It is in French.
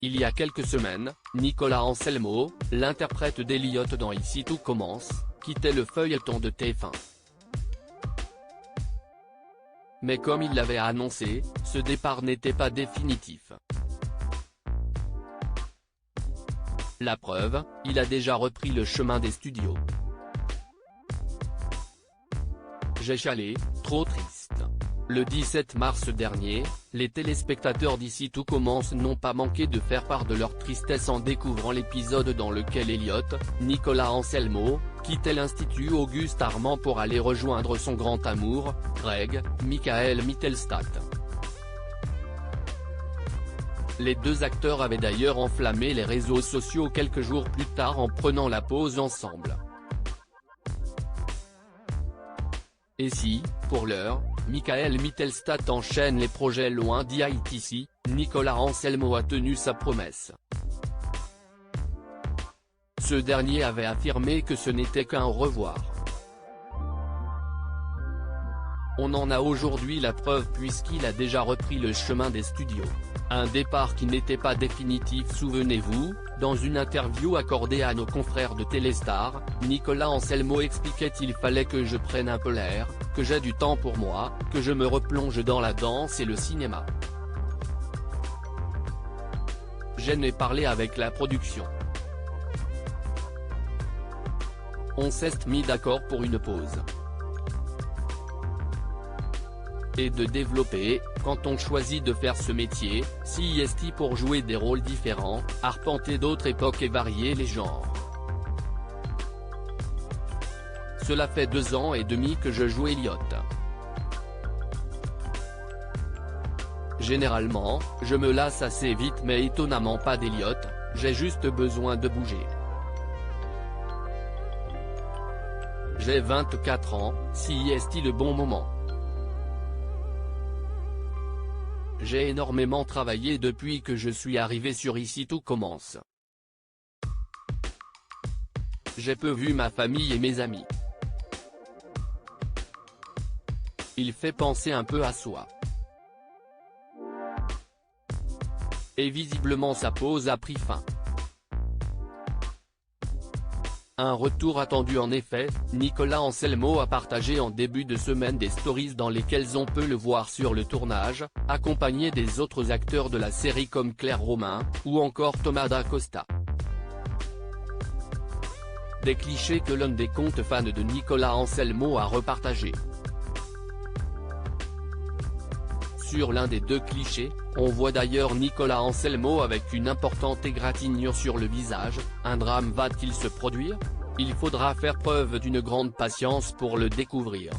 Il y a quelques semaines, Nicolas Anselmo, l'interprète d'Elliot dans Ici tout commence, quittait le feuilleton de TF1. Mais comme il l'avait annoncé, ce départ n'était pas définitif. La preuve, il a déjà repris le chemin des studios. J'ai chialé, trop triste. Le 17 mars dernier, les téléspectateurs d'Ici tout commence n'ont pas manqué de faire part de leur tristesse en découvrant l'épisode dans lequel Elliot, Nicolas Anselmo, quittait l'Institut Auguste Armand pour aller rejoindre son grand amour, Greg, Michael Mittelstadt. Les deux acteurs avaient d'ailleurs enflammé les réseaux sociaux quelques jours plus tard en prenant la pause ensemble. Et si, pour l'heure, Michael Mittelstadt enchaîne les projets loin d'ITC, Nicolas Anselmo a tenu sa promesse. Ce dernier avait affirmé que ce n'était qu'un au revoir. On en a aujourd'hui la preuve puisqu'il a déjà repris le chemin des studios. Un départ qui n'était pas définitif. Souvenez-vous, dans une interview accordée à nos confrères de Téléstar, Nicolas Anselmo expliquait qu'il fallait que je prenne un peu l'air, que j'ai du temps pour moi, que je me replonge dans la danse et le cinéma. J'en ai parlé avec la production. On s'est mis d'accord pour une pause. Et de développer, quand on choisit de faire ce métier, CIST pour jouer des rôles différents, arpenter d'autres époques et varier les genres. Cela fait 2 ans et demi que je joue Elliot. Généralement, je me lasse assez vite mais étonnamment pas d'Elliot, j'ai juste besoin de bouger. J'ai 24 ans, CIST le bon moment. J'ai énormément travaillé depuis que je suis arrivé sur Ici tout commence. J'ai peu vu ma famille et mes amis. Il fait penser un peu à soi. Et visiblement sa pause a pris fin. Un retour attendu en effet, Nicolas Anselmo a partagé en début de semaine des stories dans lesquelles on peut le voir sur le tournage, accompagné des autres acteurs de la série comme Claire Romain, ou encore Thomas Da Costa. Des clichés que l'un des comptes fans de Nicolas Anselmo a repartagé. Sur l'un des deux clichés, on voit d'ailleurs Nicolas Anselmo avec une importante égratignure sur le visage. Un drame va-t-il se produire? Il faudra faire preuve d'une grande patience pour le découvrir.